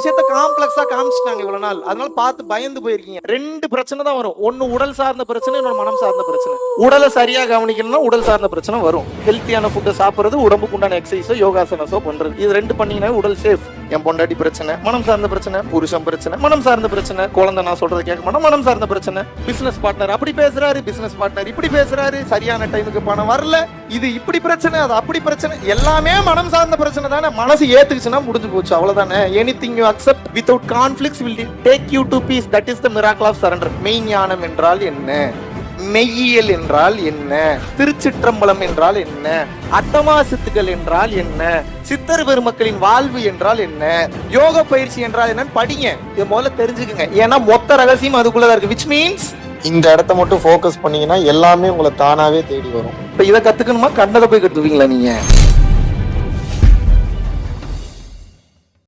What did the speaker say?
விஷயத்த காம்ப்ளெக்ஸா காமிச்சிட்டாங்க இவ்வளவு நாள். அதனால பார்த்து பயந்து போயிருக்கீங்க. 2 பிரச்சனை தான் வரும். ஒன்னு உடல் சார்ந்த பிரச்சனை, இன்னொரு மனம் சார்ந்த பிரச்சனை. உடலை சரியா கவனிக்கணும்னா உடல் சார்ந்த பிரச்சனை வரும். ஹெல்த்தியான ஃபுட்டை சாப்பிடுறது, உடம்புக்கு உண்டான எக்ஸசைஸோ யோகாசனஸோ பண்றது, இது 2 பண்ணீங்கன்னா உடல் சேஃப். என் பொண்டாட்டி பிரச்சனை, மனம் சார்ந்த பிரச்சனை. புருஷன் பிரச்சனை, மனம் சார்ந்த பிரச்சனை. குழந்தை நான் சொல்றது கேட்க மாட்டோம், மனம் சார்ந்த பிரச்சனை. பிசினஸ் பார்ட்னர் அப்படி பேசுறாரு, பிசினஸ் பார்ட்னர் இப்படி பேசுறாரு, சரியான டைமுக்கு பணம் வரல, இது இப்படி பிரச்சனை, அது அப்படி பிரச்சனை. எல்லாமே மனம் சார்ந்த பிரச்சனை தானே. மனசு ஏத்துக்குச்சுன்னா முடிஞ்சு போச்சு, அவ்வளவுதானே. Anything you accept without conflicts will take you to peace. That is the miracle of surrender. மெய்ஞானம் என்றால் என்ன? மெய்யியல் என்றால் என்ன? திருச்சிற்றம்பலம் என்றால் என்ன? அட்டமாசித்துகள் என்றால் என்ன? சித்தர் பெருமக்களின் வாழ்வு என்றால் என்ன? யோக பயிற்சி என்றால் என்னன்னு படிங்க. இது முதல்ல தெரிஞ்சுக்குங்க. ஏன்னா மொத்த ரகசியம் அதுக்குள்ளதான் இருக்கு. which means இந்த இடத்த மட்டும் ஃபோக்கஸ் பண்ணீங்கன்னா எல்லாமே உங்களை தானாவே தேடி வரும். இப்ப இதை கத்துக்கணுமா? கண்டதை போய் கத்துவீங்களா நீங்க?